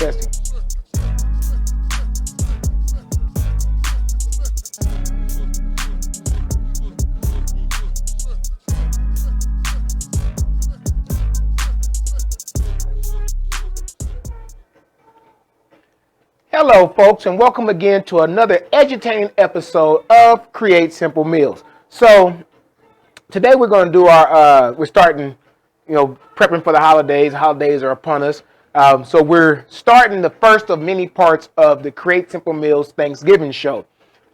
Testing. Hello, folks, and welcome again to another edutaining episode of Create Simple Meals. So today we're going to do we're starting, prepping for the holidays. Holidays are upon us. So we're starting the first of many parts of the Create Simple Meals Thanksgiving show.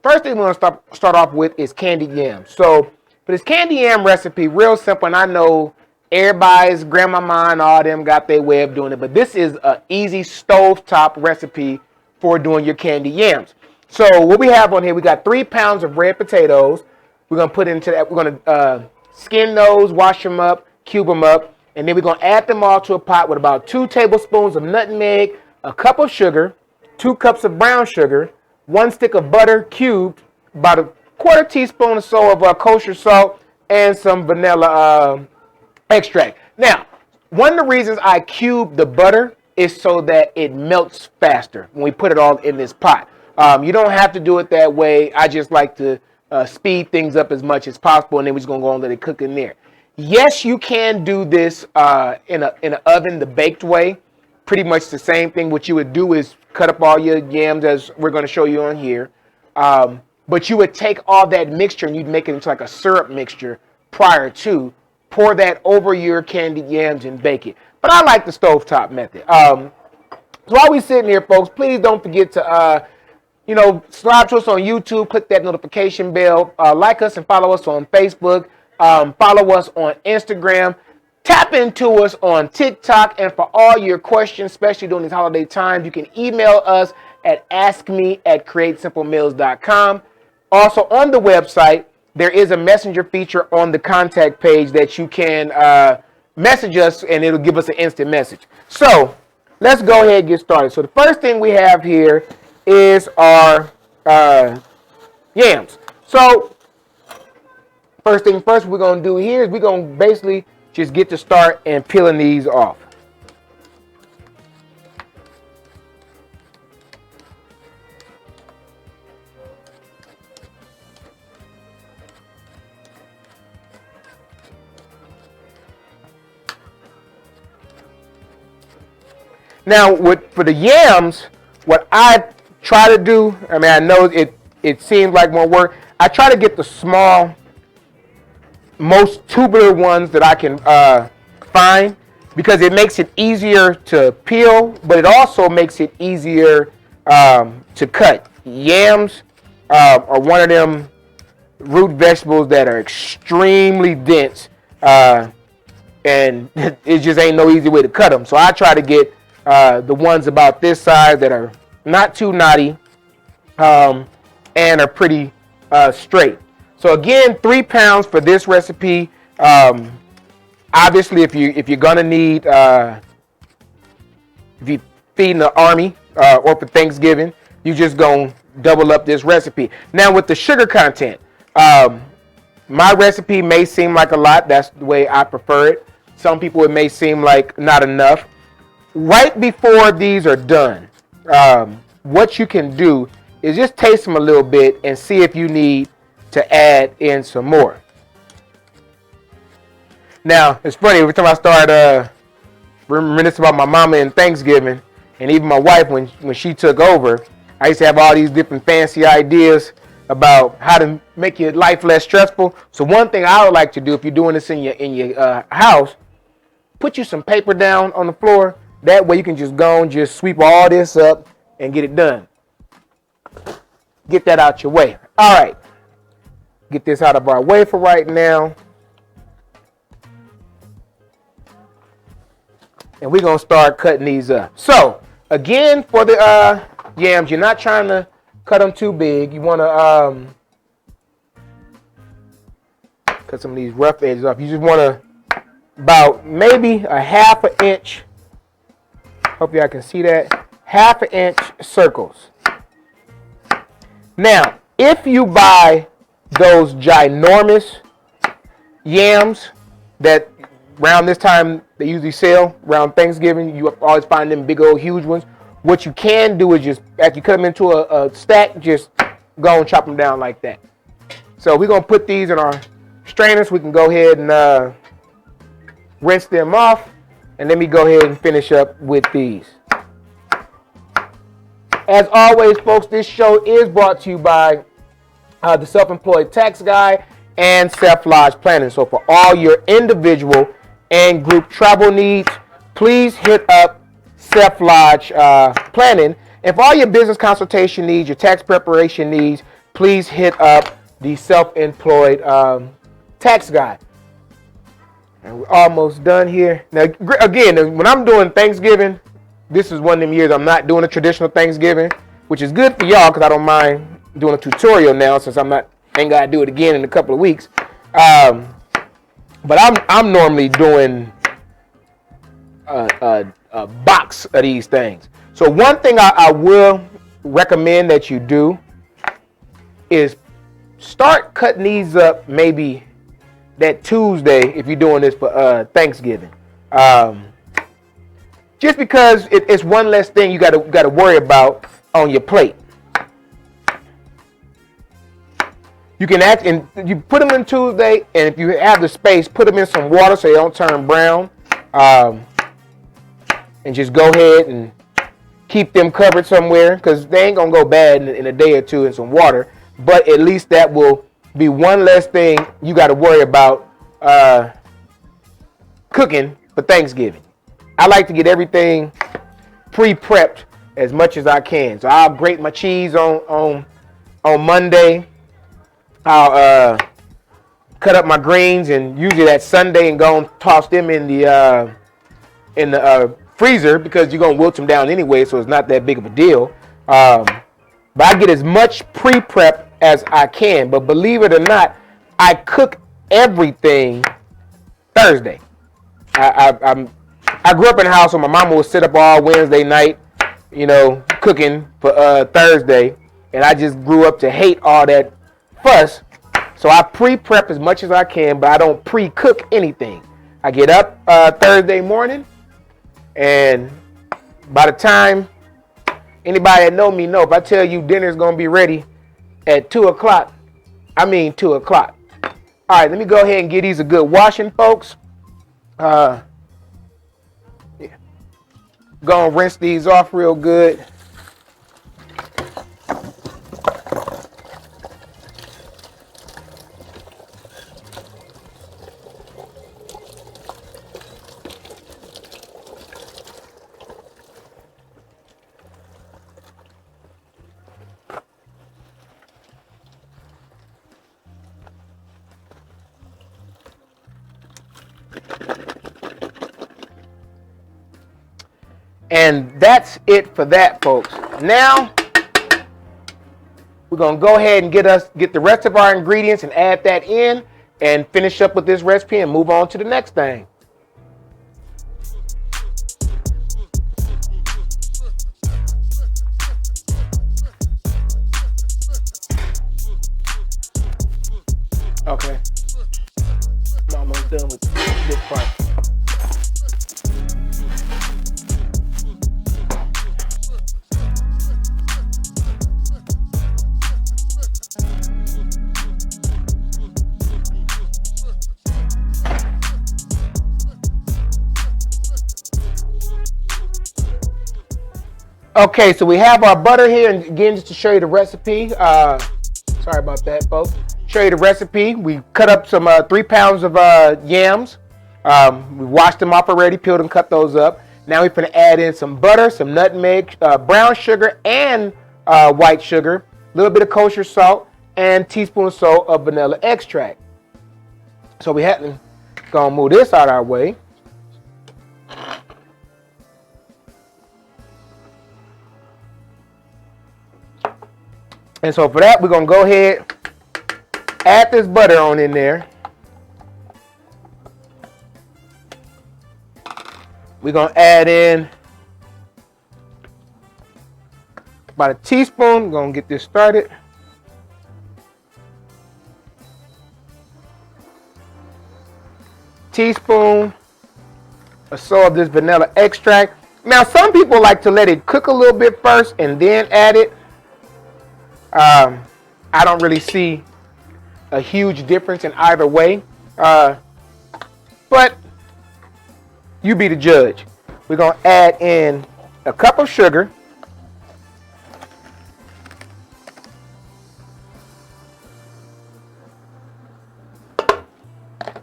First thing we're going to start off with is candied yams. So for this candied yam recipe, real simple, and I know everybody's grandmama and all them got their way of doing it, but this is an easy stovetop recipe for doing your candied yams. So what we have on here, we got 3 pounds of red potatoes. We're going to put into that, we're going to skin those, wash them up, cube them up, and then we're going to add them all to a pot with about 2 tablespoons of nutmeg, a cup of sugar, 2 cups of brown sugar, 1 stick of butter cubed, about a quarter teaspoon or so of kosher salt, and some vanilla extract. Now, one of the reasons I cube the butter is so that it melts faster when we put it all in this pot. You don't have to do it that way. I just like to speed things up as much as possible, and then we're just going to go and let it cook in there. Yes, you can do this in an oven, the baked way. Pretty much the same thing. What you would do is cut up all your yams, as we're going to show you on here. But you would take all that mixture and you'd make it into like a syrup mixture prior to. Pour that over your candied yams and bake it. But I like the stovetop method. So while we're sitting here, folks, please don't forget to, subscribe to us on YouTube. Click that notification bell. Like us and follow us on Facebook. Follow us on Instagram. Tap into us on TikTok. And for all your questions, especially during these holiday times, you can email us at askme@createsimplemeals.com. Also on the website, there is a messenger feature on the contact page that you can message us, and it'll give us an instant message. So let's go ahead and get started. So the first thing we have here is our yams. So first thing first we're going to do here is we're going to basically just get to start and peeling these off. Now, for the yams, what I try to do, I know it seems like more work. I try to get the small, most tubular ones that I can find, because it makes it easier to peel, but it also makes it easier to cut. Yams are one of them root vegetables that are extremely dense, and it just ain't no easy way to cut them. So I try to get the ones about this size that are not too knotty and are pretty straight. So again, 3 pounds for this recipe. Obviously, if you're gonna need, if you're feeding the army or for Thanksgiving, you just gonna double up this recipe. Now with the sugar content, my recipe may seem like a lot. That's the way I prefer it. Some people it may seem like not enough. Right before these are done, what you can do is just taste them a little bit and see if you need to add in some more. Now, it's funny, every time I start reminiscing about my mama and Thanksgiving, and even my wife when she took over, I used to have all these different fancy ideas about how to make your life less stressful. So one thing I would like to do, if you're doing this in your house, put you some paper down on the floor. That way you can just go and just sweep all this up and get it done. Get that out your way. All right. Get this out of our way for right now. And we're going to start cutting these up. So, again, for the yams, you're not trying to cut them too big. You want to cut some of these rough edges off. You just want to about maybe a 1/2 inch. Hope y'all can see that. 1/2 inch circles. Now, if you buy those ginormous yams that around this time they usually sell, around Thanksgiving, you always find them big old huge ones, What you can do is just, after you cut them into a stack, just go and chop them down like that. So we're going to put these in our strainers. We can go ahead and rinse them off. And let me go ahead and finish up with these. As always, folks, this show is brought to you by the Self-Employed Tax Guy and Self Lodge Planning. So for all your individual and group travel needs, please hit up Self Lodge Planning. And for all your business consultation needs, your tax preparation needs, please hit up the Self-Employed Tax Guy. And we're almost done here. Now, again, when I'm doing Thanksgiving, this is one of them years I'm not doing a traditional Thanksgiving, which is good for y'all because I don't mind doing a tutorial now since ain't got to do it again in a couple of weeks. But I'm normally doing a box of these things. So one thing I will recommend that you do is start cutting these up maybe that Tuesday if you're doing this for Thanksgiving. Just because it's one less thing you got to worry about on your plate. You can you put them in Tuesday, and if you have the space, put them in some water so they don't turn brown. And just go ahead and keep them covered somewhere because they ain't gonna go bad in a day or two in some water. But at least that will be one less thing you got to worry about cooking for Thanksgiving. I like to get everything pre-prepped as much as I can. So I'll grate my cheese on Monday. I'll cut up my greens, and usually that's Sunday, and go and toss them in the freezer because you're gonna wilt them down anyway, so it's not that big of a deal. But I get as much pre-prep as I can. But believe it or not, I cook everything Thursday. I grew up in a house where my mama would sit up all Wednesday night, cooking for Thursday, and I just grew up to hate all that fuss. So I pre-prep as much as I can, but I don't pre-cook anything. I get up Thursday morning, and by the time anybody that know me know, if I tell you dinner's gonna be ready at 2 o'clock, I mean 2 o'clock. All right, let me go ahead and give these a good washing, folks. Gonna rinse these off real good. And that's it for that, folks. Now, we're going to go ahead and get the rest of our ingredients and add that in and finish up with this recipe and move on to the next thing. Okay. I'm almost done with this part. Okay, so we have our butter here, and again, just to show you the recipe. Sorry about that, folks. Show you the recipe. We cut up some 3 pounds of yams. We washed them up already, peeled and cut those up. Now we're going to add in some butter, some nutmeg, brown sugar, and white sugar, a little bit of kosher salt, and a teaspoon or so of vanilla extract. So we have to go and move this out of our way. And so for that, we're going to go ahead, add this butter on in there. We're going to add in about a teaspoon. We're going to get this started. Teaspoon or so of this vanilla extract. Now, some people like to let it cook a little bit first and then add it. I don't really see a huge difference in either way. But you be the judge. We're going to add in a cup of sugar.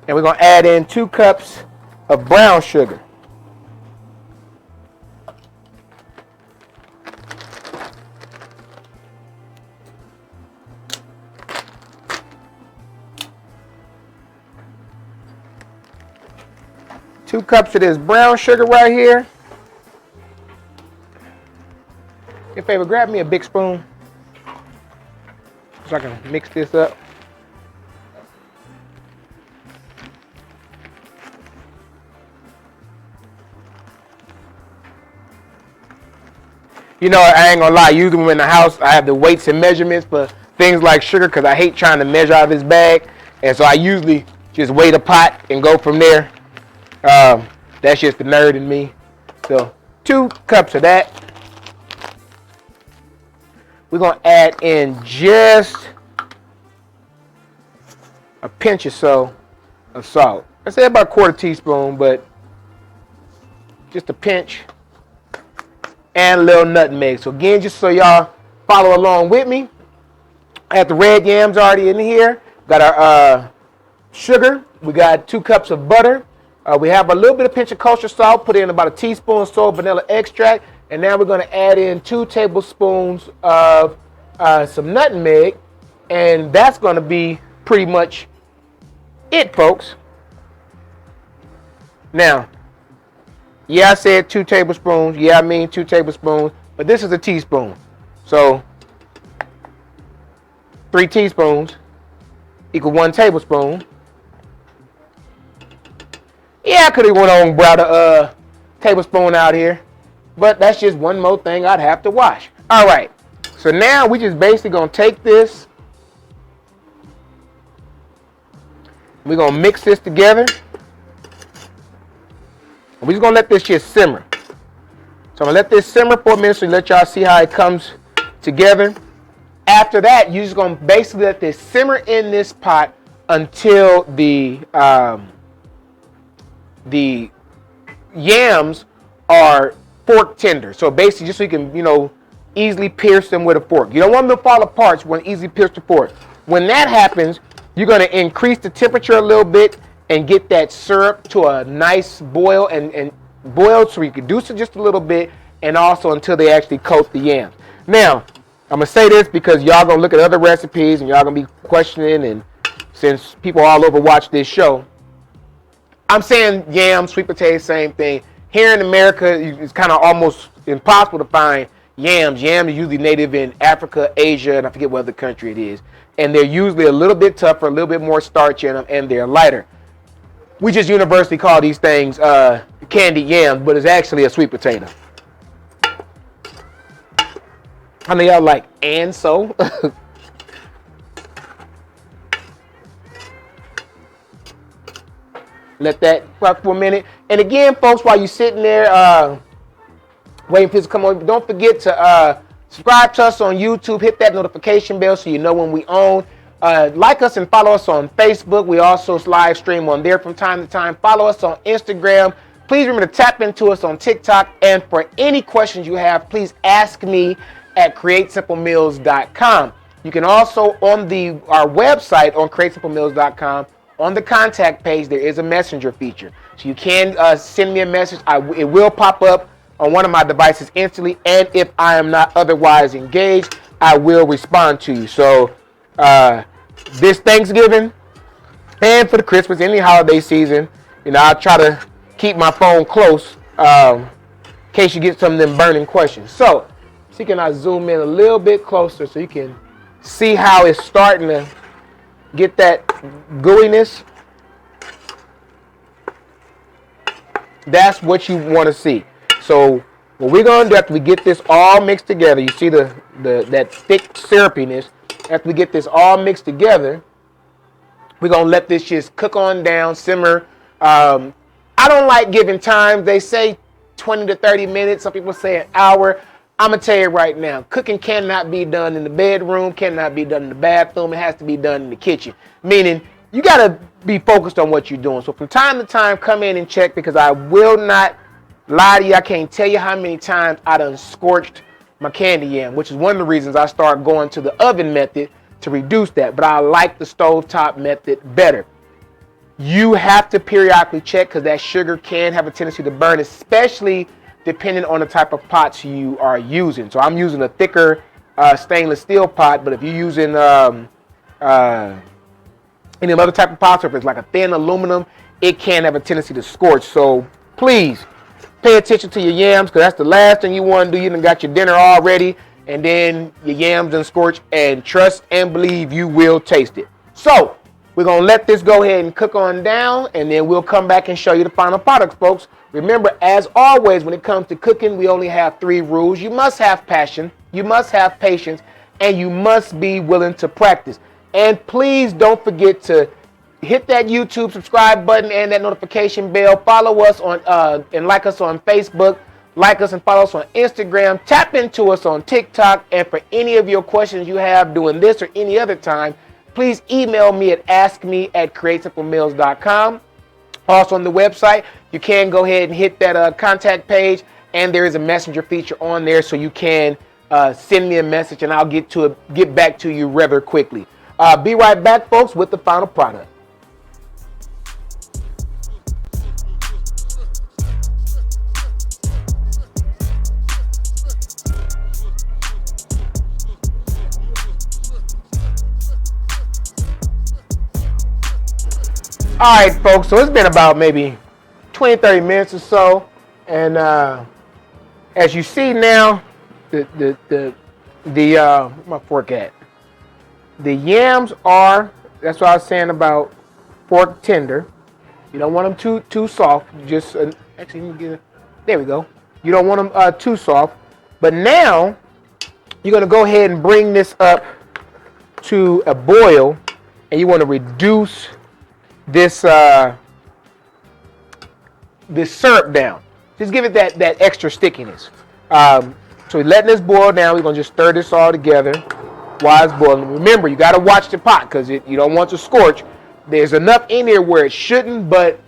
And we're going to add in 2 cups of brown sugar. Two cups of this brown sugar right here. Your favor, grab me a big spoon so I can mix this up. You know, I ain't gonna lie, usually when in the house, I have the weights and measurements for things like sugar because I hate trying to measure out of this bag. And so I usually just weigh the pot and go from there. That's just the nerd in me. So 2 cups of that. We're gonna add in just a pinch or so of salt. I say about a 1/4 teaspoon, but just a pinch. And a little nutmeg. So again, just so y'all follow along with me, I have the red yams already in here. Got our sugar. We got 2 cups of butter. We have a little bit of pinch of kosher salt. Put in about a teaspoon or so of vanilla extract. And now we're going to add in 2 tablespoons of some nutmeg. And that's going to be pretty much it, folks. Now, yeah, I said 2 tablespoons. Yeah, I mean 2 tablespoons. But this is a teaspoon. So 3 teaspoons equal 1 tablespoon. Yeah, I could have went on and brought a tablespoon out here. But that's just one more thing I'd have to wash. All right. So now we just basically going to take this. We're going to mix this together. We're just going to let this just simmer. So I'm going to let this simmer for a minute so you let y'all see how it comes together. After that, you're just going to basically let this simmer in this pot until the yams are fork tender. So basically just so you can, easily pierce them with a fork. You don't want them to fall apart, so you want to easily pierce the fork. When that happens, you're going to increase the temperature a little bit and get that syrup to a nice boil and boil so you can reduce it just a little bit and also until they actually coat the yams. Now, I'm going to say this because y'all going to look at other recipes and y'all going to be questioning, and since people all over watch this show, I'm saying yams, sweet potatoes, same thing. Here in America, it's kind of almost impossible to find yams. Yams are usually native in Africa, Asia, and I forget what other country it is. And they're usually a little bit tougher, a little bit more starch in them, and they're lighter. We just universally call these things candied yams, but it's actually a sweet potato. I know y'all like, and so? Let that cook for a minute. And again, folks, while you're sitting there waiting for this to come on, don't forget to subscribe to us on YouTube. Hit that notification bell so you know when we on. Like us and follow us on Facebook. We also live stream on there from time to time. Follow us on Instagram. Please remember to tap into us on TikTok. And for any questions you have, please ask me at createsimplemeals.com. You can also on our website on createsimplemeals.com, on the contact page, there is a messenger feature. So you can send me a message. It will pop up on one of my devices instantly. And if I am not otherwise engaged, I will respond to you. So this Thanksgiving and for the Christmas, any holiday season, I'll try to keep my phone close in case you get some of them burning questions. So can I zoom in a little bit closer so you can see how it's starting to get that gooiness? That's what you want to see. So what we're going to do after we get this all mixed together, you see that thick syrupiness. After we get this all mixed together, we're going to let this just cook on down, simmer. I don't like giving time. They say 20 to 30 minutes. Some people say an hour. I'm going to tell you right now, cooking cannot be done in the bedroom, cannot be done in the bathroom. It has to be done in the kitchen. Meaning, you got to be focused on what you're doing. So from time to time, come in and check, because I will not lie to you. I can't tell you how many times I done scorched my candy yam, which is one of the reasons I started going to the oven method to reduce that. But I like the stovetop method better. You have to periodically check, because that sugar can have a tendency to burn, especially depending on the type of pots you are using. So I'm using a thicker stainless steel pot, but if you're using any other type of pots, or if it's like a thin aluminum, it can have a tendency to scorch. So please pay attention to your yams, because that's the last thing you want to do. You done got your dinner all ready, and then your yams done scorch, and trust and believe you will taste it. So we're going to let this go ahead and cook on down, and then we'll come back and show you the final products, folks. Remember, as always, when it comes to cooking, we only have 3 rules. You must have passion, you must have patience, and you must be willing to practice. And please don't forget to hit that YouTube subscribe button and that notification bell. Follow us on and like us on Facebook. Like us and follow us on Instagram. Tap into us on TikTok. And for any of your questions you have doing this or any other time, please email me at askme@createsimplemeals.com. Also on the website, you can go ahead and hit that contact page, and there is a messenger feature on there, so you can send me a message, and I'll get back to you rather quickly. Be right back, folks, with the final product. All right, folks, so it's been about maybe 20, 30 minutes or so, and as you see now, where's my fork at? The yams are, that's what I was saying about fork tender. You don't want them too soft. Just actually, let me get it. There we go. You don't want them too soft. But now you're gonna go ahead and bring this up to a boil, and you want to reduce this this syrup down. Just give it that extra stickiness. So we're letting this boil down. We're gonna just stir this all together while it's boiling. Remember, you gotta watch the pot, because you don't want to scorch. There's enough in there where it shouldn't, but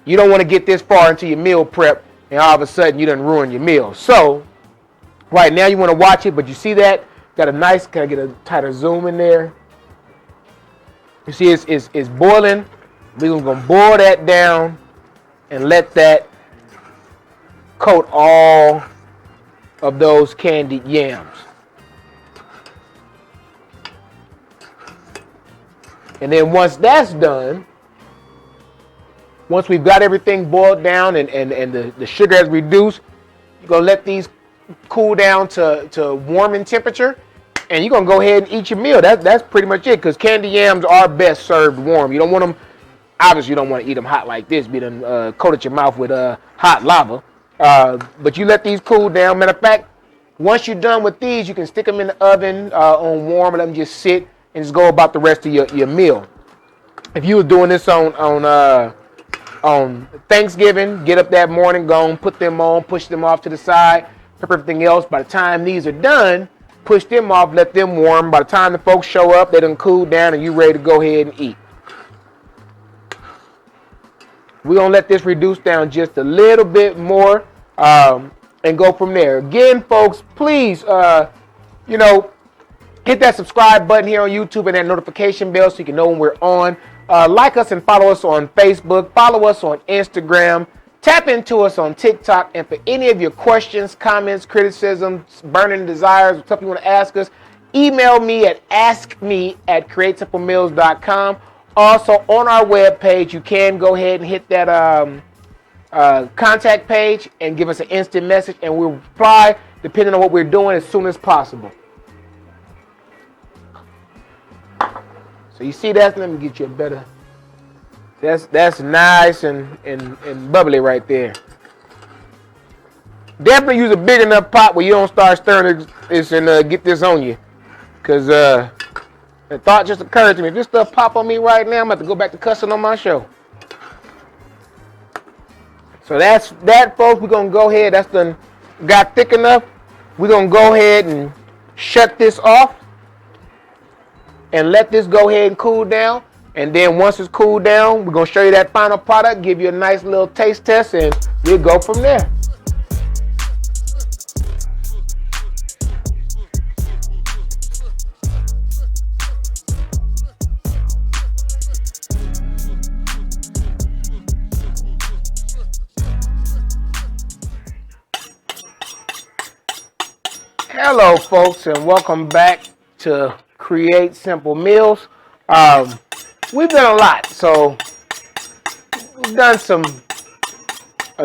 you don't want to get this far into your meal prep and all of a sudden you done ruin your meal. So right now you want to watch it, but you see that got a nice, can I get a tighter zoom in there? You see it's boiling. We're going to boil that down and let that coat all of those candied yams. And then once that's done, once we've got everything boiled down and the sugar has reduced, you're going to let these cool down to warming temperature. And you're going to go ahead and eat your meal. That's pretty much it, because candy yams are best served warm. You don't want them, obviously you don't want to eat them hot like this, be them coated your mouth with hot lava. But you let these cool down. Matter of fact, once you're done with these, you can stick them in the oven on warm and let them just sit and just go about the rest of your meal. If you were doing this on Thanksgiving, get up that morning, go and put them on, push them off to the side, prep everything else. By the time these are done, push them off, let them warm. By the time the folks show up, they done cooled down and you ready to go ahead and eat. We're going to let this reduce down just a little bit more and go from there. Again, folks, please, hit that subscribe button here on YouTube and that notification bell so you can know when we're on. Like us and follow us on Facebook. Follow us on Instagram. Tap into us on TikTok. And for any of your questions, comments, criticisms, burning desires, stuff you want to ask us, email me at askme@createsimplemeals.com. Also, on our webpage, you can go ahead and hit that contact page and give us an instant message, and we'll reply depending on what we're doing as soon as possible. So you see that? Let me get you a better. That's nice and bubbly right there. Definitely use a big enough pot where you don't start stirring this and get this on you. Because the thought just occurred to me. If this stuff pop on me right now, I'm about to go back to cussing on my show. So that's that, folks. We're gonna go ahead. That's done got thick enough. We're gonna go ahead and shut this off and let this go ahead and cool down. And then once it's cooled down, we're gonna show you that final product, give you a nice little taste test, and we'll go from there. Hello, folks, and welcome back to Create Simple Meals. We've done a lot. So we've done some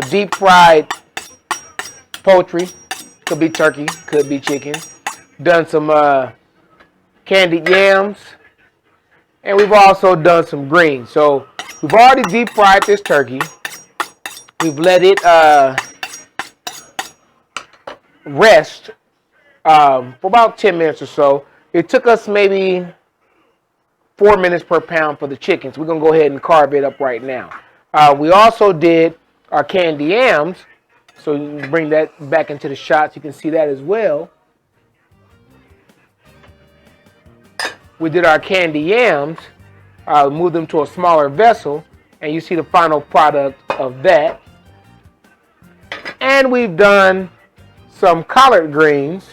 deep fried poultry. Could be turkey, could be chicken. Done some candied yams, and we've also done some greens. So we've already deep fried this turkey. We've let it rest for about 10 minutes or so. It took us maybe 4 minutes per pound for the chickens. We're going to go ahead and carve it up right now. We also did our candied yams. So you bring that back into the shot so you can see that as well. We did our candied yams. Moved them to a smaller vessel. And you see the final product of that. And we've done some collard greens.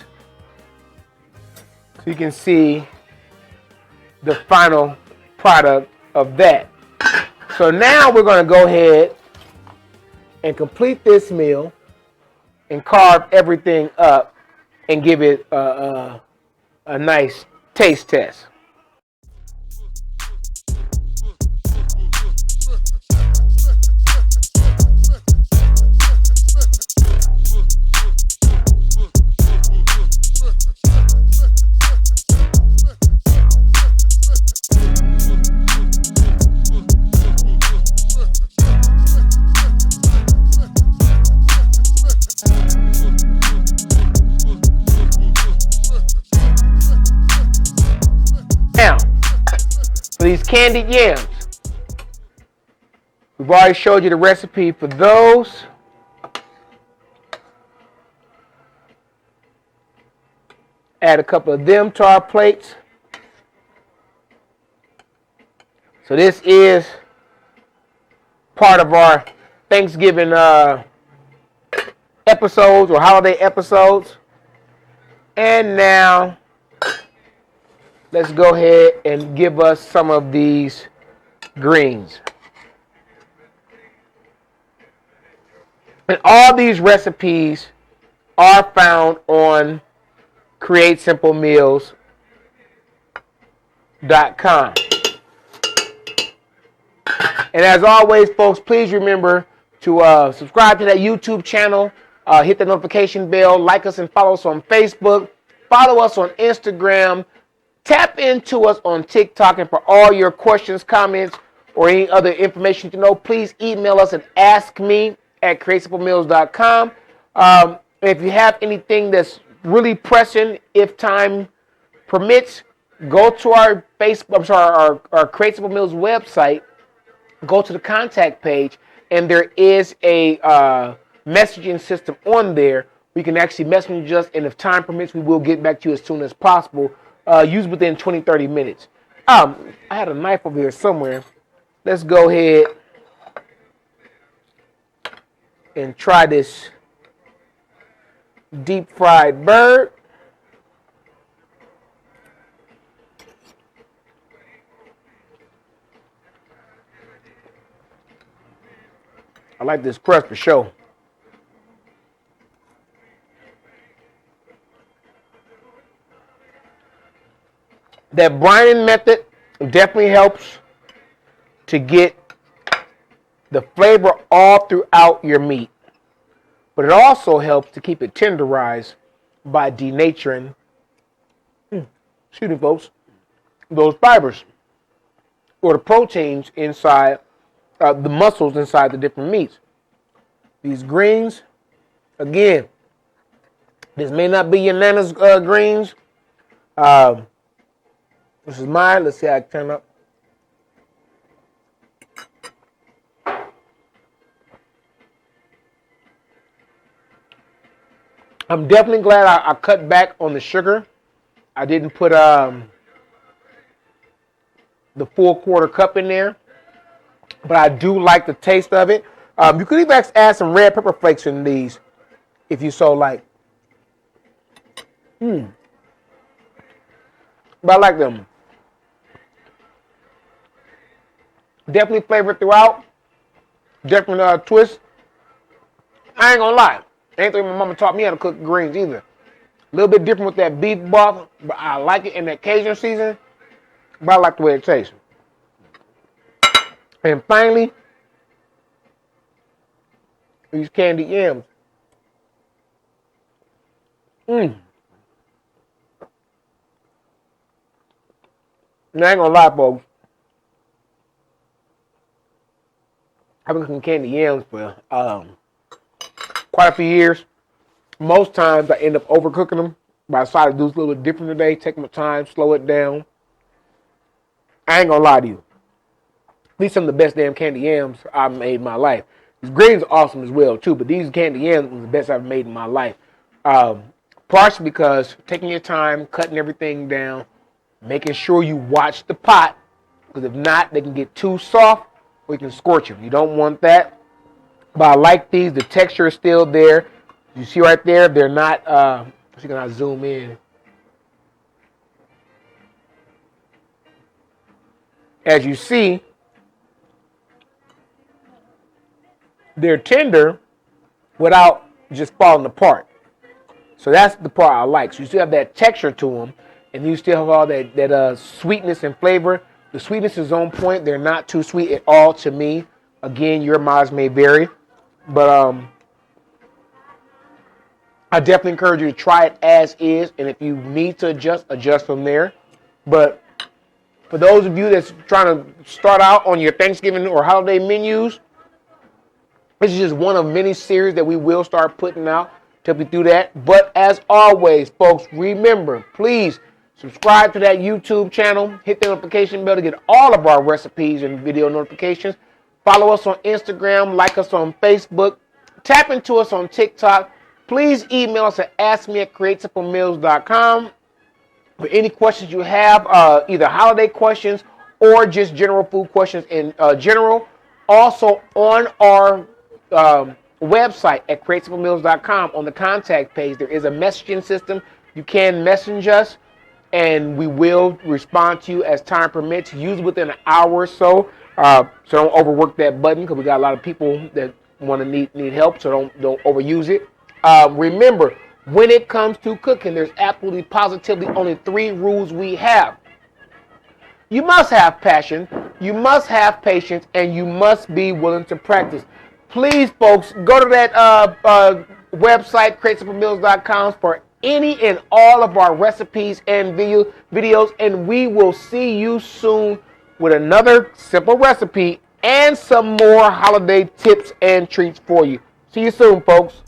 So you can see the final product of that. So now we're going to go ahead and complete this meal and carve everything up and give it a nice taste test. Now, for these candied yams, we've already showed you the recipe for those. Add a couple of them to our plates. So this is part of our Thanksgiving episodes or holiday episodes. And now, let's go ahead and give us some of these greens. And all these recipes are found on CreateSimpleMeals.com. And as always, folks, please remember to subscribe to that YouTube channel, hit the notification bell, like us and follow us on Facebook, follow us on Instagram, tap into us on TikTok, and for all your questions, comments, or any other information to know, please email us at askme@createsimplemeals.com. If you have anything that's really pressing, if time permits, go to our our Create Simple Meals website, go to the contact page, and there is a messaging system on there. We can actually message us, and if time permits, we will get back to you as soon as possible. Use within 20-30 minutes. I had a knife over here somewhere. Let's go ahead and try this deep fried bird. I like this crust for sure. That brining method definitely helps to get the flavor all throughout your meat. But it also helps to keep it tenderized by denaturing, excuse me, folks, those fibers or the proteins inside, the muscles inside the different meats. These greens, again, this may not be your Nana's greens. This is mine. Let's see how I turn up. I'm definitely glad I cut back on the sugar. I didn't put the full quarter cup in there, but I do like the taste of it. You could even add some red pepper flakes in these if you so like. But I like them. Definitely flavor throughout. Different twist. I ain't gonna lie. Ain't think my mama taught me how to cook greens either. A little bit different with that beef broth, but I like it in that Cajun season. But I like the way it tastes. And finally, these candied yams. And I ain't gonna lie, folks. I've been cooking candied yams for quite a few years. Most times I end up overcooking them, but I decided to do this a little bit different today. Take my time, slow it down. I ain't gonna lie to you. These are some of the best damn candied yams I've made in my life. These greens are awesome as well too, but these candied yams were the best I've made in my life. Partially because taking your time, cutting everything down, making sure you watch the pot, because if not, they can get too soft or you can scorch them. You don't want that. But I like these. The texture is still there. You see right there, they're not, see, can I zoom in? As you see, they're tender without just falling apart. So that's the part I like. So you still have that texture to them, and you still have all that sweetness and flavor. The sweetness is on point. They're not too sweet at all to me. Again, your miles may vary, but I definitely encourage you to try it as is, and if you need to adjust from there. But for those of you that's trying to start out on your Thanksgiving or holiday menus, this is just one of many series that we will start putting out to help you do that. But as always, folks, remember, please subscribe to that YouTube channel. Hit the notification bell to get all of our recipes and video notifications. Follow us on Instagram. Like us on Facebook. Tap into us on TikTok. Please email us at askme@createsimplemeals.com for any questions you have, either holiday questions or just general food questions in general. Also on our website at createsimplemeals.com, on the contact page, there is a messaging system. You can message us, and we will respond to you as time permits. Usually within an hour or so. So don't overwork that button, because we got a lot of people that want to need help. So don't overuse it. Remember, when it comes to cooking, there's absolutely positively only 3 rules we have. You must have passion, you must have patience, and you must be willing to practice. Please, folks, go to that website, createsimplemeals.com, for any and all of our recipes and videos, and we will see you soon with another simple recipe and some more holiday tips and treats for you. See you soon, folks.